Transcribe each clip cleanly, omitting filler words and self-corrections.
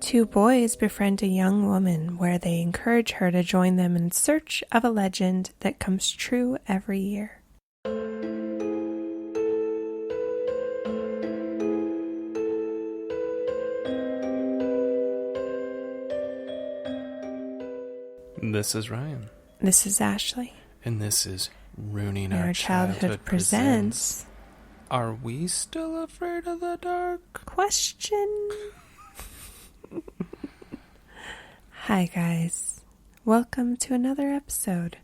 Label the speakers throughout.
Speaker 1: Two boys befriend a young woman where they encourage her to join them in search of a legend that comes true every year.
Speaker 2: This is Ryan.
Speaker 1: This is Ashley.
Speaker 2: And this is Ruining
Speaker 1: Our Childhood presents
Speaker 2: Are We Still Afraid of the Dark?
Speaker 1: Question. Hi guys. Welcome to another episode.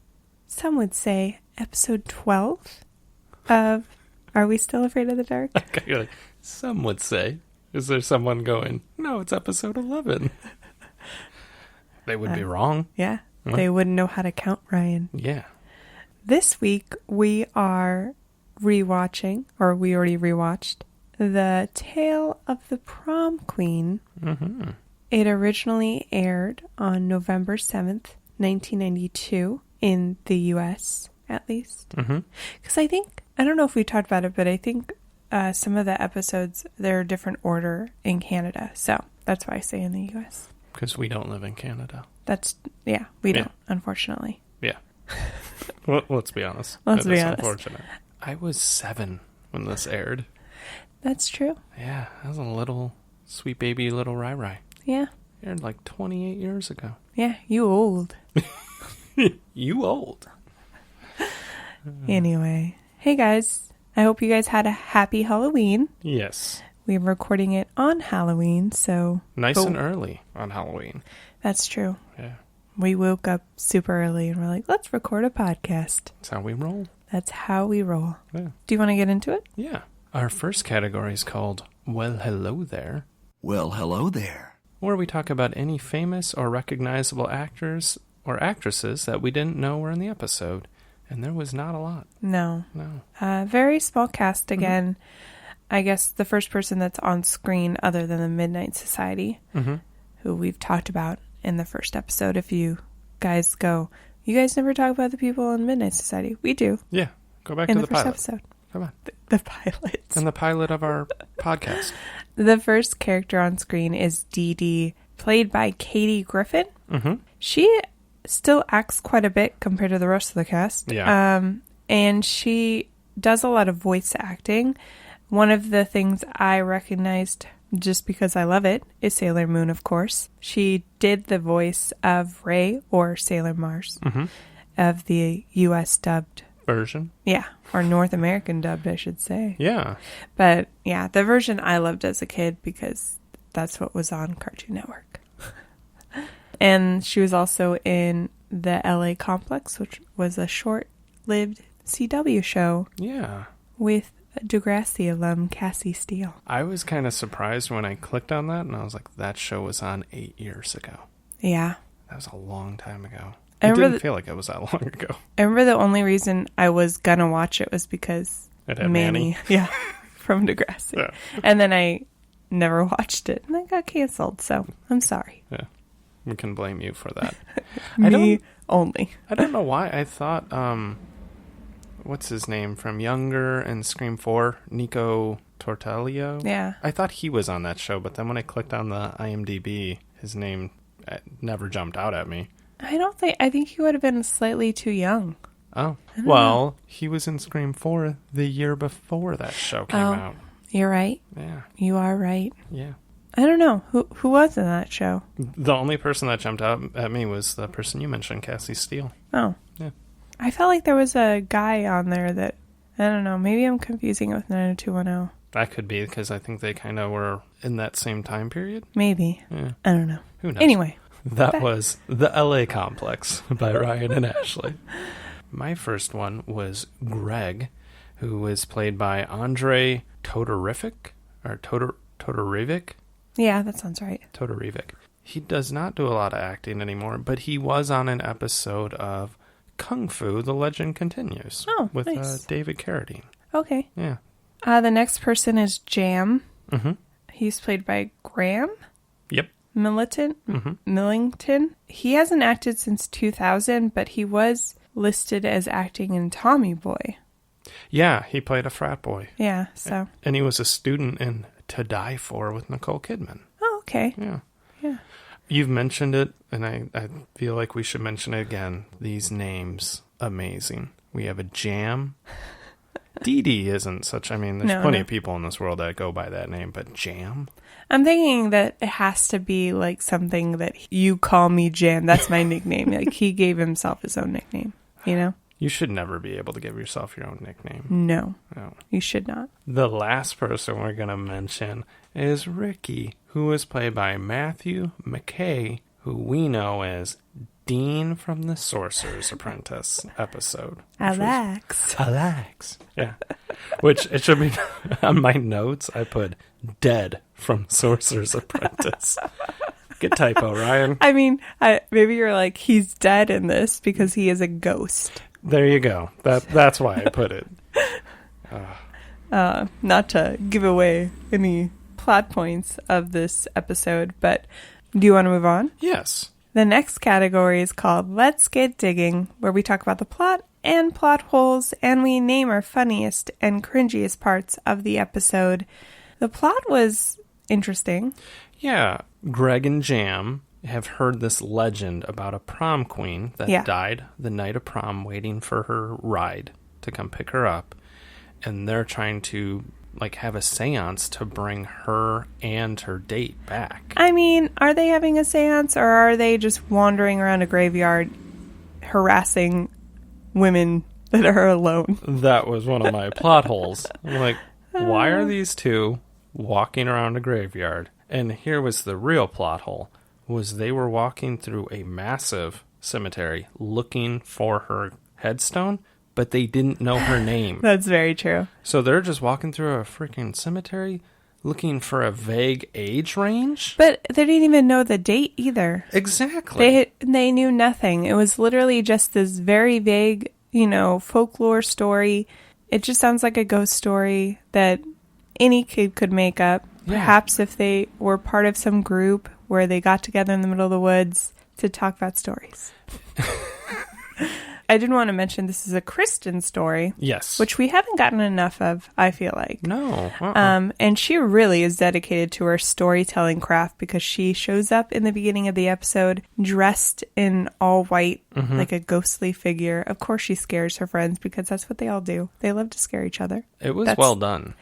Speaker 1: Some would say episode 12 of Are We Still Afraid of the Dark?
Speaker 2: Okay, some would say. Is there someone going, no, it's episode 11? They would be wrong.
Speaker 1: Yeah.
Speaker 2: What?
Speaker 1: They wouldn't know how to count, Ryan.
Speaker 2: Yeah.
Speaker 1: This week we are rewatching, or we already rewatched, The Tale of the Prom Queen.
Speaker 2: Mm-hmm.
Speaker 1: It originally aired on November 7th, 1992, in the U.S., at least. Because I don't know if we talked about it, but I think some of the episodes, they're a different order in Canada. So that's why I say in the U.S.
Speaker 2: Because we don't live in Canada.
Speaker 1: We don't, unfortunately.
Speaker 2: Yeah. Well, let's be honest.
Speaker 1: Let's be honest.
Speaker 2: Unfortunate. I was 7 when this aired.
Speaker 1: That's true.
Speaker 2: Yeah, I was a little sweet baby little Rai.
Speaker 1: Yeah.
Speaker 2: Aired like 28 years ago.
Speaker 1: Yeah, you old.
Speaker 2: You old.
Speaker 1: Anyway. Hey guys. I hope you guys had a happy Halloween.
Speaker 2: Yes.
Speaker 1: We're recording it on Halloween, so...
Speaker 2: Nice and early on Halloween.
Speaker 1: That's true.
Speaker 2: Yeah.
Speaker 1: We woke up super early and we're like, let's record a podcast.
Speaker 2: That's how we roll.
Speaker 1: That's how we roll.
Speaker 2: Yeah.
Speaker 1: Do you want to get into it?
Speaker 2: Yeah. Our first category is called Well, Hello There.
Speaker 3: Well, hello there.
Speaker 2: Where we talk about any famous or recognizable actors or actresses that we didn't know were in the episode. And there was not a lot.
Speaker 1: No.
Speaker 2: No.
Speaker 1: Very small cast again. I guess the first person that's on screen other than the Midnight Society, who we've talked about in the first episode. If you guys go, you guys never talk about the people in Midnight Society. We do.
Speaker 2: Yeah. Go back
Speaker 1: in
Speaker 2: to
Speaker 1: the
Speaker 2: the
Speaker 1: first
Speaker 2: pilot.
Speaker 1: episode.
Speaker 2: Come on.
Speaker 1: The pilots.
Speaker 2: And the pilot of our podcast.
Speaker 1: The first character on screen is Dee Dee, played by Katie Griffin. She still acts quite a bit compared to the rest of the cast.
Speaker 2: Yeah.
Speaker 1: And she does a lot of voice acting. One of the things I recognized, just because I love it, is Sailor Moon, of course. She did the voice of Rey, or Sailor Mars, of the U.S. dubbed
Speaker 2: version.
Speaker 1: Yeah, or North American dubbed, I should say.
Speaker 2: Yeah.
Speaker 1: But yeah, the version I loved as a kid because that's what was on Cartoon Network. And she was also in the LA Complex, which was a short-lived CW show.
Speaker 2: Yeah.
Speaker 1: With Degrassi alum Cassie Steele.
Speaker 2: I was kind of surprised when I clicked on that, and I was like, that show was on 8 years ago.
Speaker 1: Yeah.
Speaker 2: That was a long time ago.
Speaker 1: I
Speaker 2: It didn't feel like it was that long ago.
Speaker 1: I remember the only reason I was gonna watch it was because
Speaker 2: it had Manny.
Speaker 1: Yeah, from Degrassi. Yeah. And then I never watched it, and it got canceled, so I'm sorry.
Speaker 2: Yeah. We can blame you for that.
Speaker 1: Me only.
Speaker 2: I don't know why I thought... what's his name from Younger and Scream 4? Nico Tortello?
Speaker 1: Yeah.
Speaker 2: I thought he was on that show, but then when I clicked on the IMDb, his name never jumped out at me.
Speaker 1: I think he would have been slightly too young.
Speaker 2: Oh. Well, he was in Scream 4 the year before that show came out.
Speaker 1: You're right.
Speaker 2: Yeah.
Speaker 1: You are right.
Speaker 2: Yeah.
Speaker 1: I don't know. Who was in that show?
Speaker 2: The only person that jumped out at me was the person you mentioned, Cassie Steele.
Speaker 1: Oh.
Speaker 2: Yeah.
Speaker 1: I felt like there was a guy on there that, I don't know, maybe I'm confusing it with 90210.
Speaker 2: That could be, because I think they kind of were in that same time period.
Speaker 1: Maybe.
Speaker 2: Yeah.
Speaker 1: I don't know.
Speaker 2: Who knows?
Speaker 1: Anyway.
Speaker 2: That was The LA Complex by Ryan and Ashley. My first one was Greg, who was played by Andre Todorovic, or Todorovic?
Speaker 1: Yeah, that sounds right.
Speaker 2: Todorovic. He does not do a lot of acting anymore, but he was on an episode of Kung Fu, The Legend Continues.
Speaker 1: Oh,
Speaker 2: with
Speaker 1: nice.
Speaker 2: David Carradine.
Speaker 1: Okay.
Speaker 2: Yeah.
Speaker 1: The next person is Jam.
Speaker 2: Mm-hmm.
Speaker 1: He's played by Graham.
Speaker 2: Yep.
Speaker 1: Millington. He hasn't acted since 2000, but he was listed as acting in Tommy Boy.
Speaker 2: Yeah, he played a frat boy.
Speaker 1: Yeah, so.
Speaker 2: And he was a student in To Die For with Nicole Kidman.
Speaker 1: Oh, okay.
Speaker 2: Yeah.
Speaker 1: Yeah.
Speaker 2: You've mentioned it, and I feel like we should mention it again. These names, amazing. We have a Jam. Dee Dee isn't such... I mean, there's plenty of people in this world that go by that name, but Jam?
Speaker 1: I'm thinking that it has to be like something that you call me Jam. That's my nickname. Like, he gave himself his own nickname, you know?
Speaker 2: You should never be able to give yourself your own nickname.
Speaker 1: No. You should not.
Speaker 2: The last person we're going to mention is Ricky, who was played by Matthew McKay, who we know as Dean from the Sorcerer's Apprentice episode.
Speaker 1: Alex.
Speaker 2: Yeah. Which, it should be, on my notes, I put dead from Sorcerer's Apprentice. Good typo, Ryan.
Speaker 1: I mean, maybe you're like, he's dead in this because he is a ghost.
Speaker 2: There you go. That's why I put it.
Speaker 1: Not to give away any plot points of this episode, but do you want to move on?
Speaker 2: Yes.
Speaker 1: The next category is called Let's Get Digging, where we talk about the plot and plot holes, and we name our funniest and cringiest parts of the episode. The plot was interesting.
Speaker 2: Yeah. Greg and Jam have heard this legend about a prom queen that died the night of prom waiting for her ride to come pick her up. And they're trying to, like, have a seance to bring her and her date back.
Speaker 1: I mean, are they having a seance, or are they just wandering around a graveyard harassing women that are alone?
Speaker 2: That was one of my plot holes. I'm like, why are these two walking around a graveyard? And here was the real plot hole, was they were walking through a massive cemetery looking for her headstone, but they didn't know her name.
Speaker 1: That's very true.
Speaker 2: So they're just walking through a freaking cemetery looking for a vague age range?
Speaker 1: But they didn't even know the date either.
Speaker 2: Exactly.
Speaker 1: They knew nothing. It was literally just this very vague, folklore story. It just sounds like a ghost story that any kid could make up. Yeah. Perhaps if they were part of some group where they got together in the middle of the woods to talk about stories. I did want to mention this is a Kristen story.
Speaker 2: Yes.
Speaker 1: Which we haven't gotten enough of, I feel like.
Speaker 2: No.
Speaker 1: And she really is dedicated to her storytelling craft because she shows up in the beginning of the episode dressed in all white, like a ghostly figure. Of course she scares her friends because that's what they all do. They love to scare each other.
Speaker 2: It was well done.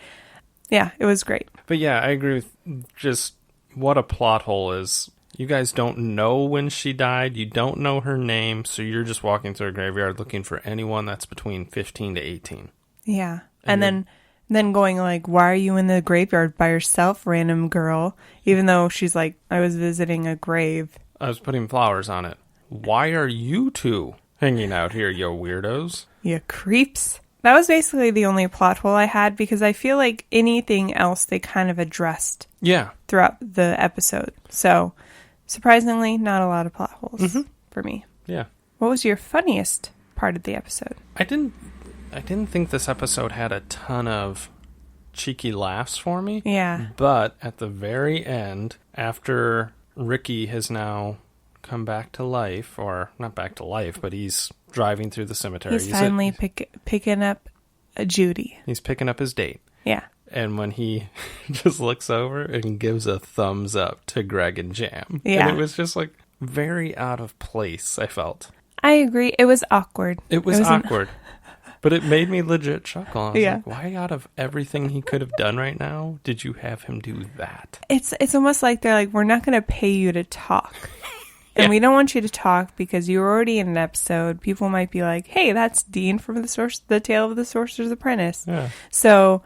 Speaker 1: Yeah, it was great.
Speaker 2: But yeah, I agree with just what a plot hole is. You guys don't know when she died. You don't know her name. So you're just walking through a graveyard looking for anyone that's between 15 to 18.
Speaker 1: Yeah. And then going like, why are you in the graveyard by yourself, random girl? Even though she's like, I was visiting a grave.
Speaker 2: I was putting flowers on it. Why are you two hanging out here, yo weirdos?
Speaker 1: You creeps. That was basically the only plot hole I had because I feel like anything else they kind of addressed throughout the episode. So, surprisingly, not a lot of plot holes for me.
Speaker 2: Yeah.
Speaker 1: What was your funniest part of the episode?
Speaker 2: I didn't think this episode had a ton of cheeky laughs for me.
Speaker 1: Yeah.
Speaker 2: But at the very end, after Ricky has now come back to life, or not back to life, but he's driving through the cemetery.
Speaker 1: He's finally picking up Judy.
Speaker 2: He's picking up his date.
Speaker 1: Yeah.
Speaker 2: And when he just looks over and gives a thumbs up to Greg and Jam.
Speaker 1: Yeah.
Speaker 2: And it was just like very out of place, I felt.
Speaker 1: I agree. It was awkward.
Speaker 2: It was awkward. But it made me legit chuckle. I was like, why out of everything he could have done right now, did you have him do that?
Speaker 1: It's almost like they're like, we're not going to pay you to talk. And we don't want you to talk because you're already in an episode. People might be like, hey, that's Dean from the Tale of the Sorcerer's Apprentice. Yeah. So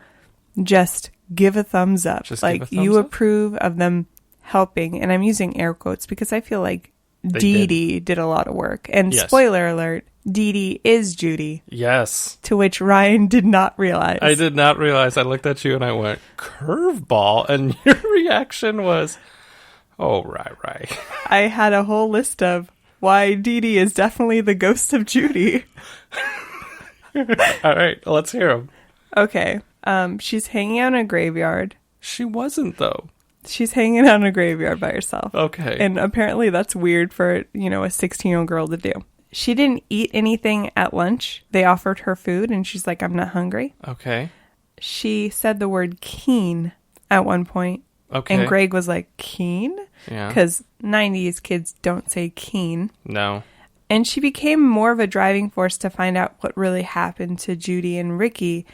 Speaker 1: just give a thumbs up. You approve of them helping. And I'm using air quotes because I feel like Dee Dee did a lot of work. And spoiler alert, Dee Dee is Judy.
Speaker 2: Yes.
Speaker 1: To which Ryan did not realize.
Speaker 2: I did not realize. I looked at you and I went, curveball. And your reaction was... Oh, right.
Speaker 1: I had a whole list of why Dee Dee is definitely the ghost of Judy.
Speaker 2: All right, let's hear them.
Speaker 1: Okay. She's hanging out in a graveyard.
Speaker 2: She wasn't, though.
Speaker 1: She's hanging out in a graveyard by herself.
Speaker 2: Okay.
Speaker 1: And apparently that's weird for, a 16-year-old girl to do. She didn't eat anything at lunch. They offered her food, and she's like, I'm not hungry.
Speaker 2: Okay.
Speaker 1: She said the word keen at one point.
Speaker 2: Okay.
Speaker 1: And Greg was like, Keen?
Speaker 2: Yeah.
Speaker 1: Because 90s kids don't say Keen.
Speaker 2: No.
Speaker 1: And she became more of a driving force to find out what really happened to Judy and Ricky,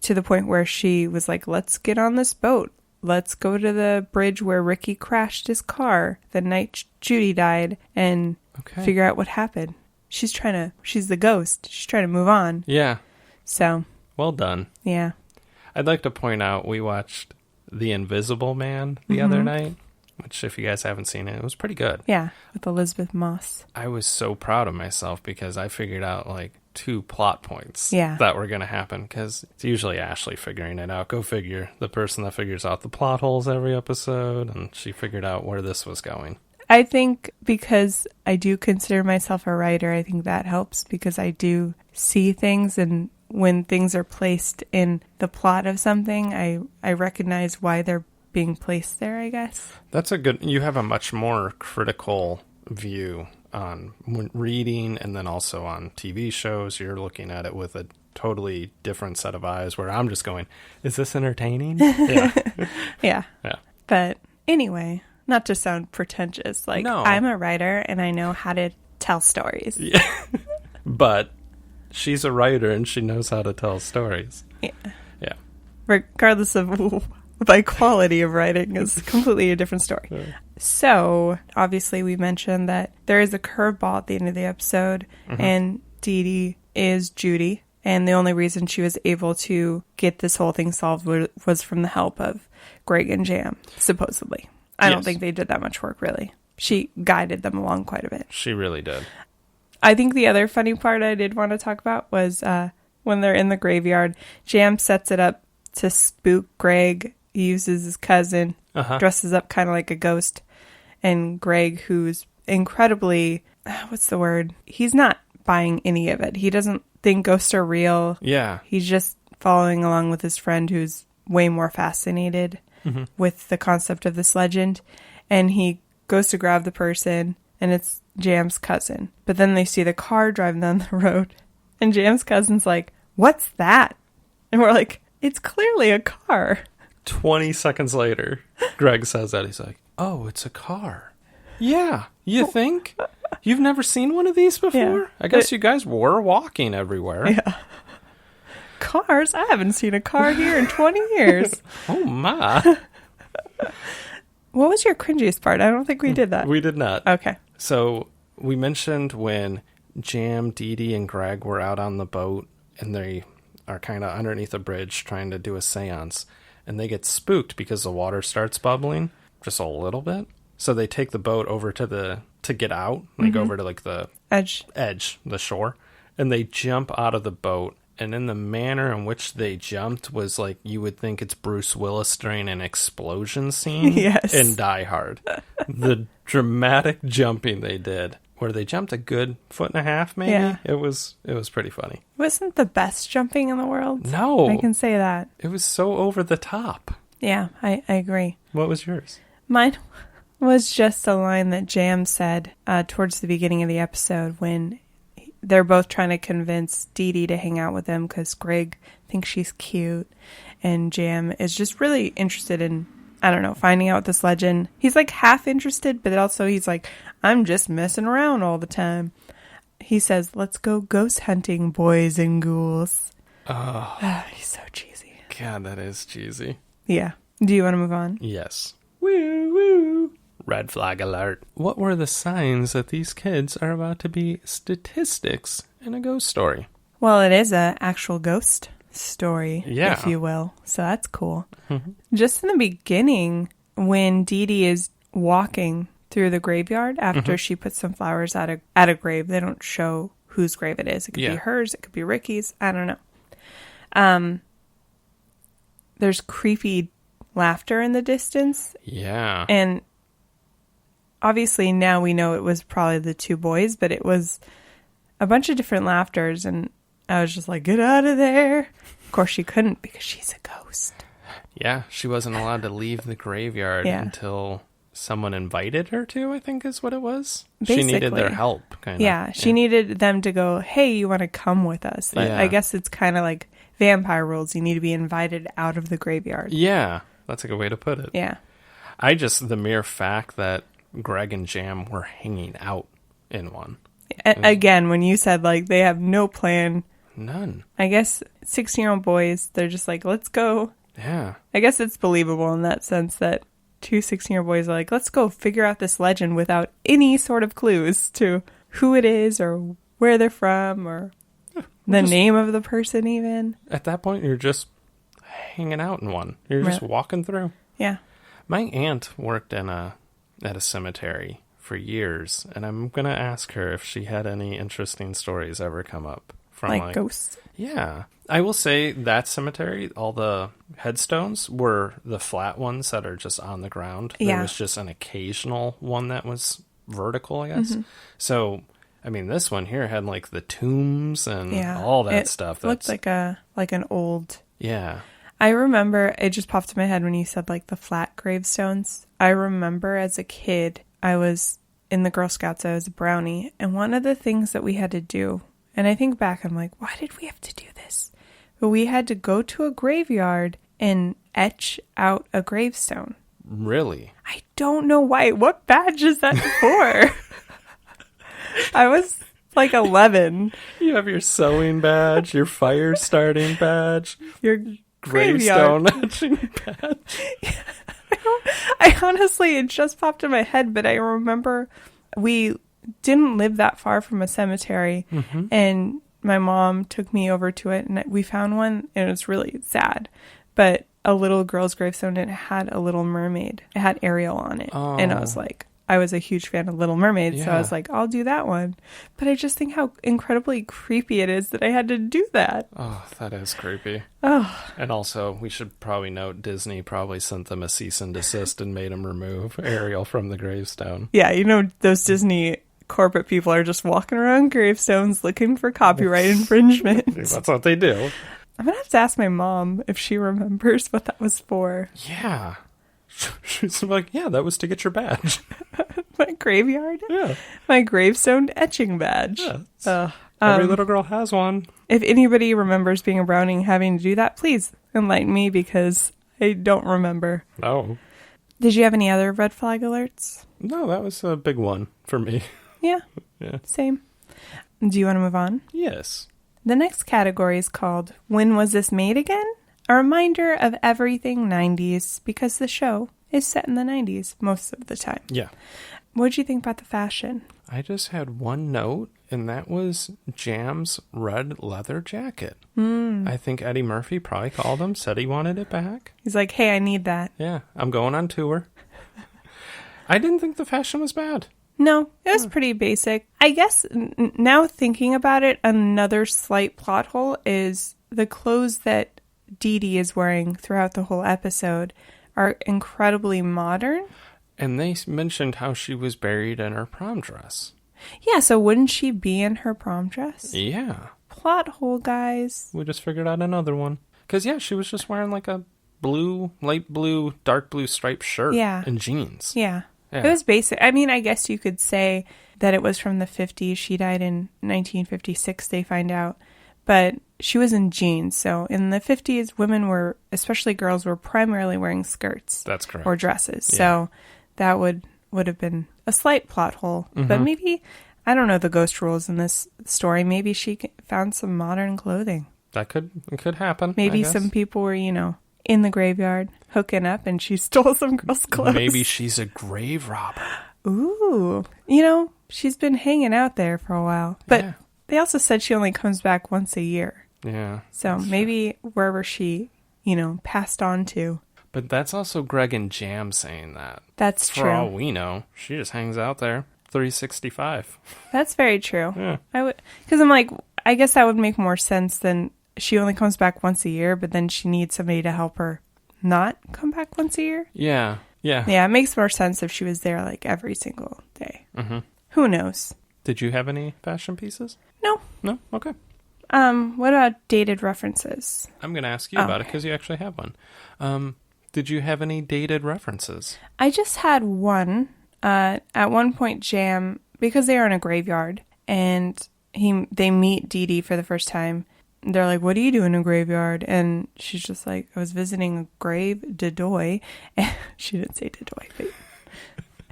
Speaker 1: to the point where she was like, let's get on this boat. Let's go to the bridge where Ricky crashed his car the night Judy died and figure out what happened. She's the ghost. She's trying to move on.
Speaker 2: Yeah.
Speaker 1: So.
Speaker 2: Well done.
Speaker 1: Yeah.
Speaker 2: I'd like to point out we watched The Invisible Man the other night, which if you guys haven't seen it, it was pretty good.
Speaker 1: Yeah, with Elizabeth Moss.
Speaker 2: I was so proud of myself because I figured out like 2 plot points
Speaker 1: that
Speaker 2: were going to happen, because it's usually Ashley figuring it out. Go figure. The person that figures out the plot holes every episode, and she figured out where this was going.
Speaker 1: I think because I do consider myself a writer, I think that helps, because I do see things, and when things are placed in the plot of something, I recognize why they're being placed there, I guess.
Speaker 2: That's a good... You have a much more critical view on reading, and then also on TV shows. You're looking at it with a totally different set of eyes, where I'm just going, is this entertaining? Yeah.
Speaker 1: Yeah.
Speaker 2: Yeah.
Speaker 1: But anyway, not to sound pretentious, like, no. I'm a writer and I know how to tell stories.
Speaker 2: Yeah. But she's a writer and she knows how to tell stories.
Speaker 1: Yeah.
Speaker 2: Yeah.
Speaker 1: Regardless of my quality of writing is completely a different story. Yeah. So, obviously we mentioned that there is a curveball at the end of the episode, and Dee Dee is Judy, and the only reason she was able to get this whole thing solved was from the help of Greg and Jam, supposedly. I don't think they did that much work, really. She guided them along quite a bit.
Speaker 2: She really did.
Speaker 1: I think the other funny part I did want to talk about was when they're in the graveyard, Jam sets it up to spook Greg. He uses his cousin, dresses up kind of like a ghost, and Greg, who's incredibly, what's the word? He's not buying any of it. He doesn't think ghosts are real.
Speaker 2: Yeah.
Speaker 1: He's just following along with his friend, who's way more fascinated with the concept of this legend. And he goes to grab the person, and it's Jam's cousin. But then they see the car driving down the road, and Jam's cousin's like, what's that? And we're like, it's clearly a car.
Speaker 2: 20 seconds later, Greg says that. He's like, oh, it's a car. Yeah, you think? You've never seen one of these before?
Speaker 1: Yeah.
Speaker 2: I guess you guys were walking everywhere.
Speaker 1: Yeah. Cars? I haven't seen a car here in 20 years.
Speaker 2: Oh, my.
Speaker 1: What was your cringiest part? I don't think we did that.
Speaker 2: We did not.
Speaker 1: Okay.
Speaker 2: So we mentioned when Jam, Dee Dee, and Greg were out on the boat, and they are kind of underneath a bridge trying to do a seance. And they get spooked because the water starts bubbling just a little bit. So they take the boat over to get out. They go over to like the edge, the shore, and they jump out of the boat. And in the manner in which they jumped was like you would think it's Bruce Willis during an explosion scene in Die Hard. The dramatic jumping they did, where they jumped a good 1.5 feet, maybe. Yeah. It was pretty funny.
Speaker 1: It wasn't the best jumping in the world.
Speaker 2: No.
Speaker 1: I can say that.
Speaker 2: It was so over the top.
Speaker 1: Yeah, I agree.
Speaker 2: What was yours?
Speaker 1: Mine was just a line that Jam said towards the beginning of the episode when they're both trying to convince Dee Dee to hang out with them because Greg thinks she's cute, and Jam is just really interested in, I don't know, finding out this legend. He's like half interested, but also he's like, I'm just messing around all the time. He says, let's go ghost hunting, boys and ghouls. Oh, he's so cheesy.
Speaker 2: God, that is cheesy.
Speaker 1: Yeah. Do you want to move on?
Speaker 2: Yes. Woo, woo. Red flag alert. What were the signs that these kids are about to be statistics in a ghost story?
Speaker 1: Well, it is an actual ghost story, if you will. So that's cool. Just in the beginning, when Dee Dee is walking through the graveyard after she puts some flowers at a grave, they don't show whose grave it is. It could be hers. It could be Ricky's. I don't know. There's creepy laughter in the distance.
Speaker 2: Yeah.
Speaker 1: And obviously now we know it was probably the two boys, but it was a bunch of different laughters, and I was just like, get out of there. Of course she couldn't because she's a ghost.
Speaker 2: Yeah, she wasn't allowed to leave the graveyard until someone invited her to, I think is what it was. Basically. She needed their help, kind of.
Speaker 1: Yeah, she needed them to go, hey, you want to come with us? I guess it's kind of like vampire rules. You need to be invited out of the graveyard.
Speaker 2: Yeah, that's a good way to put it.
Speaker 1: Yeah.
Speaker 2: The mere fact that Greg and Jam were hanging out in one.
Speaker 1: Again, when you said, like, they have no plan.
Speaker 2: None.
Speaker 1: I guess 16-year-old boys, they're just like, let's go.
Speaker 2: Yeah.
Speaker 1: I guess it's believable in that sense that two 16-year-old boys are like, let's go figure out this legend without any sort of clues to who it is or where they're from or the name of the person even.
Speaker 2: At that point, you're just hanging out in one. You're just walking through.
Speaker 1: Yeah.
Speaker 2: My aunt worked at a cemetery for years, and I'm going to ask her if she had any interesting stories ever come up. From
Speaker 1: like ghosts?
Speaker 2: Yeah. I will say that cemetery, all the headstones were the flat ones that are just on the ground.
Speaker 1: Yeah.
Speaker 2: There was just an occasional one that was vertical, I guess. Mm-hmm. So, I mean, this one here had like the tombs and all that stuff.
Speaker 1: It looked like an old...
Speaker 2: Yeah.
Speaker 1: I remember, it just popped in my head when you said like the flat gravestones. I remember as a kid, I was in the Girl Scouts, I was a brownie, and one of the things that we had to do, and I think back, I'm like, why did we have to do this? But we had to go to a graveyard and etch out a gravestone.
Speaker 2: Really?
Speaker 1: I don't know why. What badge is that for? I was like 11.
Speaker 2: You have your sewing badge, your fire starting badge,
Speaker 1: your
Speaker 2: gravestone etching badge.
Speaker 1: I honestly, it just popped in my head, but I remember we didn't live that far from a cemetery, and my mom took me over to it, and we found one, and it was really sad, but a little girl's gravestone, and it had a little mermaid. It had Ariel on it, and I was like, I was a huge fan of Little Mermaid, so I was like, I'll do that one. But I just think how incredibly creepy it is that I had to do that.
Speaker 2: Oh, that is creepy.
Speaker 1: Oh.
Speaker 2: And also, we should probably note Disney probably sent them a cease and desist and made them remove Ariel from the gravestone.
Speaker 1: Yeah, you know, those Disney corporate people are just walking around gravestones looking for copyright infringement.
Speaker 2: That's what they do.
Speaker 1: I'm going to have to ask my mom if she remembers what that was for.
Speaker 2: Yeah. She's like, yeah, that was to get your badge.
Speaker 1: My graveyard?
Speaker 2: Yeah.
Speaker 1: My gravestone etching badge.
Speaker 2: Yeah, every little girl has one.
Speaker 1: If anybody remembers being a brownie and having to do that, please enlighten me because I don't remember.
Speaker 2: No.
Speaker 1: Did you have any other red flag alerts?
Speaker 2: No, that was a big one for me.
Speaker 1: Yeah.
Speaker 2: Yeah.
Speaker 1: Same. Do you want to move on?
Speaker 2: Yes.
Speaker 1: The next category is called When Was This Made Again? A reminder of everything 90s because the show is set in the 90s most of the time.
Speaker 2: Yeah.
Speaker 1: What did you think about the fashion?
Speaker 2: I just had one note, and that was Jam's red leather jacket. I think Eddie Murphy probably called him, said he wanted it back.
Speaker 1: He's like, hey, I need that.
Speaker 2: Yeah, I'm going on tour. I didn't think the fashion was bad.
Speaker 1: No, it was pretty basic. I guess now thinking about it, another slight plot hole is the clothes that Dee Dee is wearing throughout the whole episode are incredibly modern.
Speaker 2: And they mentioned how she was buried in her prom dress.
Speaker 1: Yeah, so wouldn't she be in her prom dress?
Speaker 2: Yeah.
Speaker 1: Plot hole, guys.
Speaker 2: We just figured out another one. Because, yeah, she was just wearing like a blue, light blue, dark blue striped shirt and jeans.
Speaker 1: Yeah. It was basic. I mean, I guess you could say that it was from the 50s. She died in 1956, they find out. But she was in jeans. So in the 50s, women were, especially girls, were primarily wearing skirts.
Speaker 2: That's correct.
Speaker 1: Or dresses. Yeah. So that would have been a slight plot hole. But maybe, I don't know the ghost rules in this story. Maybe she found some modern clothing.
Speaker 2: It could happen.
Speaker 1: Maybe some people were, in the graveyard hooking up and she stole some girls' clothes.
Speaker 2: Maybe she's a grave robber.
Speaker 1: Ooh. She's been hanging out there for a while. But they also said she only comes back once a year.
Speaker 2: Yeah.
Speaker 1: So maybe wherever she, passed on to.
Speaker 2: But that's also Greg and Jam saying that.
Speaker 1: That's true.
Speaker 2: For all we know, she just hangs out there 365.
Speaker 1: That's very true.
Speaker 2: Yeah.
Speaker 1: Because I'm like, I guess that would make more sense than she only comes back once a year, but then she needs somebody to help her not come back once a year.
Speaker 2: Yeah. Yeah.
Speaker 1: Yeah, it makes more sense if she was there like every single day.
Speaker 2: Mm-hmm.
Speaker 1: Who knows?
Speaker 2: Did you have any fashion pieces?
Speaker 1: No.
Speaker 2: No? Okay.
Speaker 1: What about dated references?
Speaker 2: I'm going to ask you about it because you actually have one. Did you have any dated references?
Speaker 1: I just had one. At one point, Jam, because they are in a graveyard, and they meet Dee Dee for the first time. they're like, what do you do in a graveyard? And she's just like, I was visiting a grave, Dedoy. And she didn't say Dedoy, but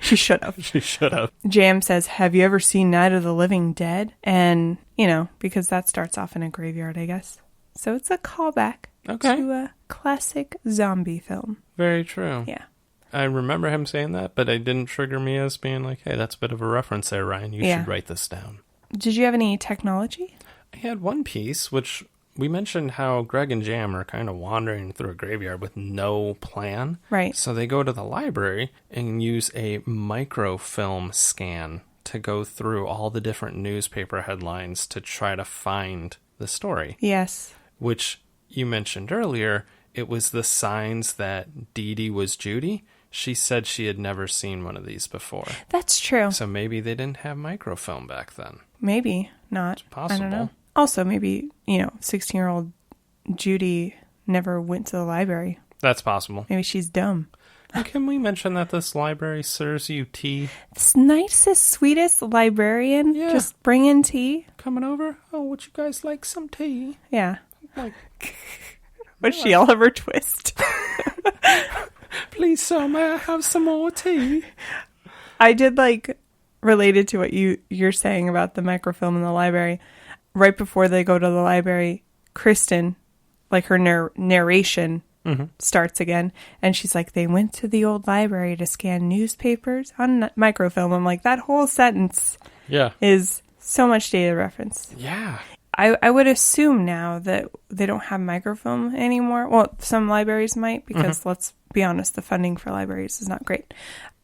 Speaker 1: she should have.
Speaker 2: She should have.
Speaker 1: Jam says, have you ever seen Night of the Living Dead? And, because that starts off in a graveyard, I guess. So it's a callback to a classic zombie film.
Speaker 2: Very true.
Speaker 1: Yeah.
Speaker 2: I remember him saying that, but it didn't trigger me as being like, hey, that's a bit of a reference there, Ryan. You should write this down.
Speaker 1: Did you have any technology?
Speaker 2: I had one piece, which we mentioned how Greg and Jam are kind of wandering through a graveyard with no plan.
Speaker 1: Right.
Speaker 2: So they go to the library and use a microfilm scan to go through all the different newspaper headlines to try to find the story.
Speaker 1: Yes.
Speaker 2: Which you mentioned earlier, it was the signs that Dee Dee was Judy. She said she had never seen one of these before.
Speaker 1: That's true.
Speaker 2: So maybe they didn't have microfilm back then.
Speaker 1: Maybe not.
Speaker 2: It's possible.
Speaker 1: I don't know. Also, maybe, 16-year-old Judy never went to the library.
Speaker 2: That's possible.
Speaker 1: Maybe she's dumb.
Speaker 2: And can we mention that this library serves you tea?
Speaker 1: This nicest, sweetest librarian.
Speaker 2: Yeah.
Speaker 1: Just bringing tea.
Speaker 2: Coming over? Oh, would you guys like some tea?
Speaker 1: Yeah.
Speaker 2: Like,
Speaker 1: Was she Oliver Twist?
Speaker 2: please, sir, may I have some more tea?
Speaker 1: I did related to what you're saying about the microfilm in the library. Right before they go to the library, Kristen, her narration starts again, and she's like, they went to the old library to scan newspapers on microfilm. I'm like, that whole sentence is so much data reference.
Speaker 2: Yeah.
Speaker 1: I would assume now that they don't have microfilm anymore. Well, some libraries might, because let's be honest, the funding for libraries is not great.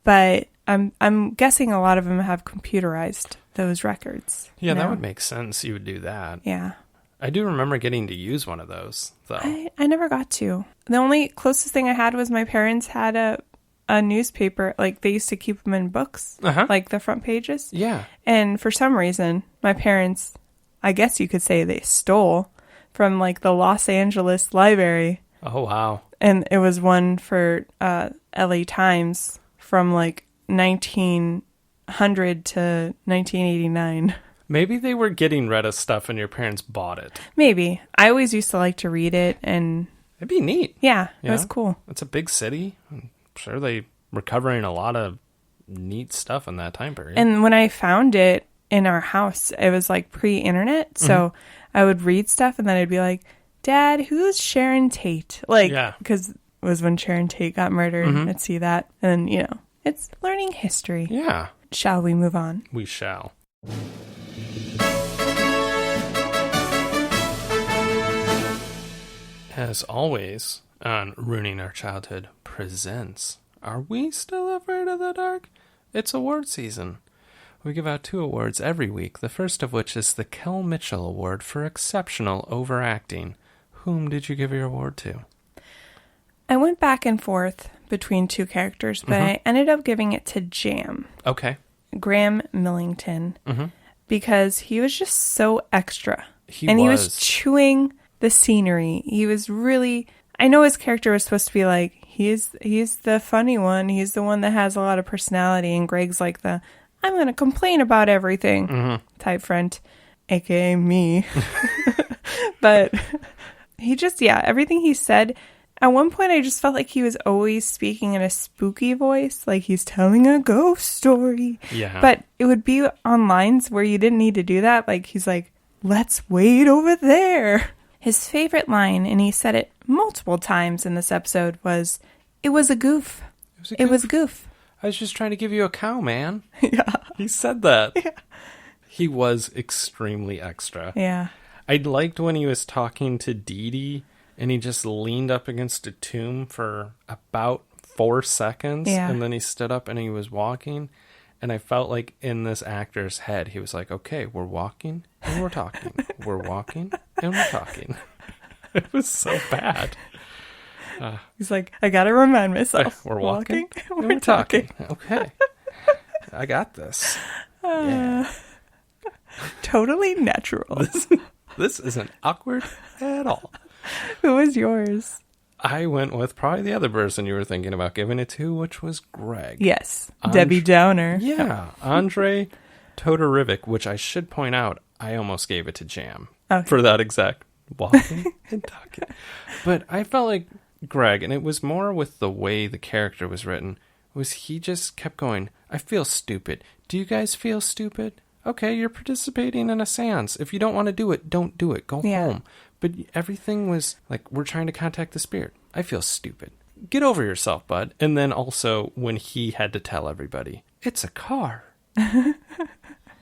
Speaker 1: But I'm guessing a lot of them have computerized those records.
Speaker 2: Yeah,
Speaker 1: now.
Speaker 2: that would make sense. You would do that.
Speaker 1: Yeah.
Speaker 2: I do remember getting to use one of those, though.
Speaker 1: I never got to. The only closest thing I had was my parents had a newspaper. They used to keep them in books, the front pages.
Speaker 2: Yeah.
Speaker 1: And for some reason, my parents, I guess you could say they stole from the Los Angeles library.
Speaker 2: Oh, wow.
Speaker 1: And it was one for LA Times from 1900 to 1989.
Speaker 2: Maybe they were getting rid of stuff and your parents bought it.
Speaker 1: Maybe. I always used to like to read it, and
Speaker 2: it'd be neat.
Speaker 1: Yeah, it was cool.
Speaker 2: It's a big city. I'm sure they were covering a lot of neat stuff in that time period.
Speaker 1: And when I found it in our house, it was pre-internet, so I would read stuff and then I'd be like, Dad, who's Sharon Tate? Because it was when Sharon Tate got murdered. I'd see that, and it's learning history.
Speaker 2: Yeah.
Speaker 1: Shall we move on?
Speaker 2: We shall. As always, on Ruining Our Childhood presents Are We Still Afraid of the Dark? It's award season. We give out 2 awards every week, the first of which is the Kel Mitchell Award for Exceptional Overacting. Whom did you give your award to?
Speaker 1: I went back and forth between 2 characters, but I ended up giving it to Jam.
Speaker 2: Okay.
Speaker 1: Graham Millington. Because he was just so extra. He was chewing the scenery. He was really... I know his character was supposed to be he's the funny one. He's the one that has a lot of personality. And Greg's the, I'm going to complain about everything type friend, a.k.a. me. But he just, everything he said... At one point, I just felt like he was always speaking in a spooky voice, like he's telling a ghost story.
Speaker 2: Yeah.
Speaker 1: But it would be on lines where you didn't need to do that. He's like, let's wait over there. His favorite line, and he said it multiple times in this episode, was, it was a goof. It was a goof.
Speaker 2: I was just trying to give you a cow, man.
Speaker 1: Yeah.
Speaker 2: He said that.
Speaker 1: Yeah.
Speaker 2: He was extremely extra.
Speaker 1: Yeah.
Speaker 2: I liked when he was talking to Dee Dee, and he just leaned up against a tomb for about 4 seconds.
Speaker 1: Yeah.
Speaker 2: And then he stood up and he was walking. And I felt like in this actor's head, he was like, okay, we're walking and we're talking. We're walking and we're talking. It was so bad.
Speaker 1: He's like, I got to remind myself.
Speaker 2: We're walking and we're talking. Okay. I got this. Yeah.
Speaker 1: Totally natural.
Speaker 2: This isn't awkward at all.
Speaker 1: Who was yours?
Speaker 2: I went with probably the other person you were thinking about giving it to, which was Greg.
Speaker 1: Yes. Debbie Downer.
Speaker 2: Yeah. Andre Todorovic, which I should point out, I almost gave it to Jam.
Speaker 1: Okay.
Speaker 2: For that exact walking and talking. But I felt like Greg, and it was more with the way the character was written, was he just kept going, I feel stupid. Do you guys feel stupid? Okay, you're participating in a seance. If you don't want to do it, don't do it. Go home. But everything was like, we're trying to contact the spirit. I feel stupid. Get over yourself, bud. And then also when he had to tell everybody, it's a car.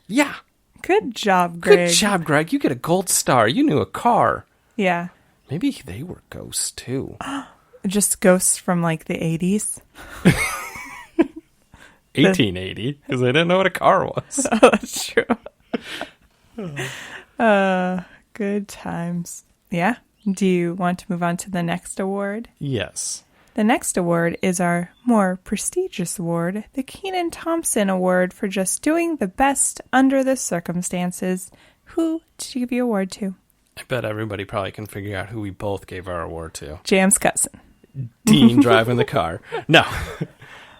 Speaker 2: Yeah.
Speaker 1: Good job, Greg.
Speaker 2: Good job, Greg. You get a gold star. You knew a car.
Speaker 1: Yeah.
Speaker 2: Maybe they were ghosts, too.
Speaker 1: Just ghosts from, like, the 80s.
Speaker 2: 1880, because they didn't know what a car was.
Speaker 1: Oh, that's true. Good times. Yeah. Do you want to move on to the next award?
Speaker 2: Yes.
Speaker 1: The next award is our more prestigious award, the Kenan Thompson Award for just doing the best under the circumstances. Who did you give your award to?
Speaker 2: I bet everybody probably can figure out who we both gave our award to.
Speaker 1: Jam's cousin.
Speaker 2: Dean driving the car. No.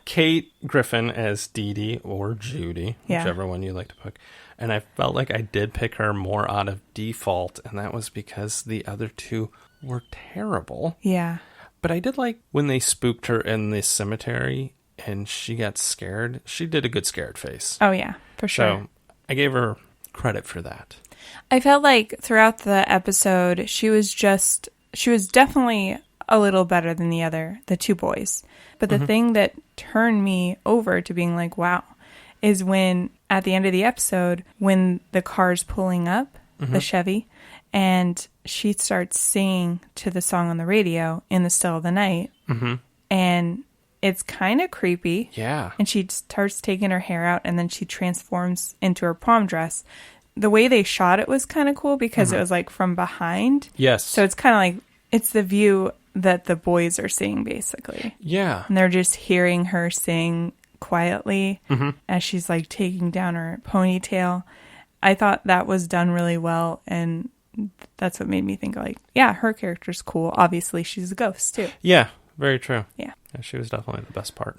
Speaker 2: Kate Griffin as Dee Dee or Judy, whichever one you like to pick. And I felt like I did pick her more out of default, and that was because the other two were terrible.
Speaker 1: Yeah.
Speaker 2: But I did like when they spooked her in the cemetery and she got scared. She did a good scared face.
Speaker 1: Oh, yeah, for sure.
Speaker 2: So I gave her credit for that.
Speaker 1: I felt like throughout the episode, she was definitely a little better than the two boys. But the thing that turned me over to being like, wow, is when at the end of the episode, when the car's pulling up, the Chevy, and she starts singing to the song on the radio in the still of the night. And it's kind of creepy.
Speaker 2: Yeah.
Speaker 1: And she starts taking her hair out and then she transforms into her prom dress. The way they shot it was kind of cool because it was like from behind.
Speaker 2: Yes.
Speaker 1: So it's kind of like, it's the view that the boys are seeing basically.
Speaker 2: Yeah.
Speaker 1: And they're just hearing her sing quietly as she's like taking down her ponytail. I thought that was done really well, and that's what made me think like, yeah, her character's cool. Obviously, she's a ghost too.
Speaker 2: Yeah, very true.
Speaker 1: Yeah,
Speaker 2: she was definitely the best part.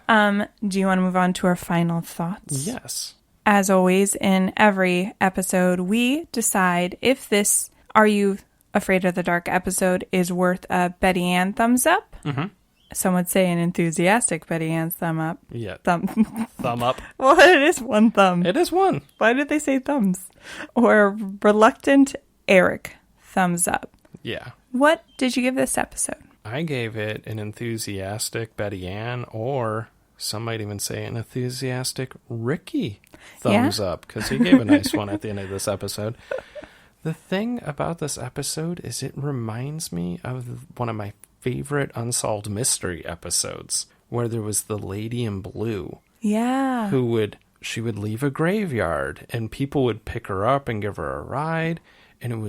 Speaker 1: Do you want to move on to our final thoughts?
Speaker 2: Yes.
Speaker 1: As always, in every episode, we decide if this Are You Afraid of the Dark episode is worth a Betty Ann thumbs up. Some would say an enthusiastic Betty Ann's thumb up.
Speaker 2: Yeah.
Speaker 1: Thumb
Speaker 2: up.
Speaker 1: Well, it is one thumb.
Speaker 2: It is one.
Speaker 1: Why did they say thumbs? Or reluctant Eric thumbs up.
Speaker 2: Yeah.
Speaker 1: What did you give this episode?
Speaker 2: I gave it an enthusiastic Betty Ann, or some might even say an enthusiastic Ricky thumbs up, because he gave a nice one at the end of this episode. The thing about this episode is it reminds me of one of my favorite Unsolved Mystery episodes, where there was the lady in blue.
Speaker 1: Yeah.
Speaker 2: She would leave a graveyard and people would pick her up and give her a ride. And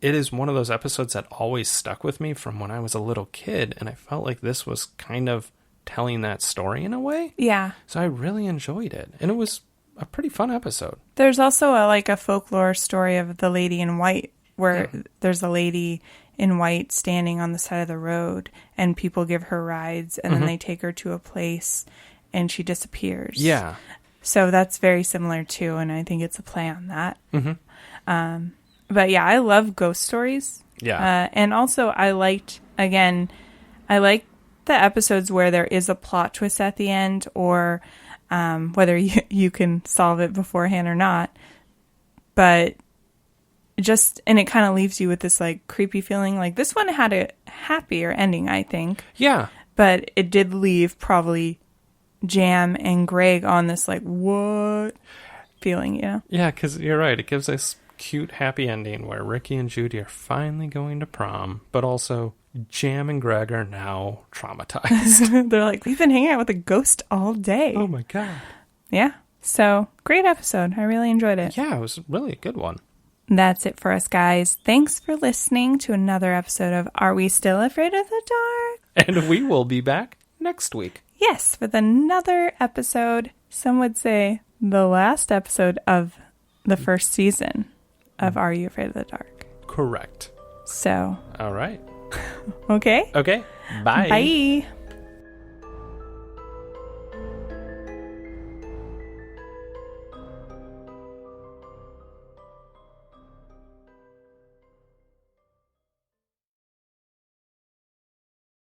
Speaker 2: it is one of those episodes that always stuck with me from when I was a little kid. And I felt like this was kind of telling that story in a way.
Speaker 1: Yeah.
Speaker 2: So I really enjoyed it. And it was a pretty fun episode.
Speaker 1: There's also a folklore story of the lady in white, where there's a lady in white standing on the side of the road and people give her rides and then they take her to a place and she disappears.
Speaker 2: Yeah.
Speaker 1: So that's very similar too, and I think it's a play on that. But yeah, I love ghost stories.
Speaker 2: Yeah.
Speaker 1: And also I like the episodes where there is a plot twist at the end, or whether you can solve it beforehand or not. But and it kind of leaves you with this like creepy feeling. Like this one had a happier ending, I think.
Speaker 2: Yeah.
Speaker 1: But it did leave probably Jam and Greg on this like, what feeling, you know?
Speaker 2: Yeah, because you're right. It gives this cute, happy ending where Ricky and Judy are finally going to prom, but also Jam and Greg are now traumatized.
Speaker 1: They're like, we've been hanging out with a ghost all day.
Speaker 2: Oh my God.
Speaker 1: Yeah. So, great episode. I really enjoyed it.
Speaker 2: Yeah, it was really a good one.
Speaker 1: That's it for us, guys. Thanks for listening to another episode of Are We Still Afraid of the Dark?
Speaker 2: And we will be back next week.
Speaker 1: Yes, with another episode. Some would say the last episode of the first season of Are You Afraid of the Dark?
Speaker 2: Correct.
Speaker 1: So.
Speaker 2: All right.
Speaker 1: Okay.
Speaker 2: Okay. Bye.
Speaker 1: Bye.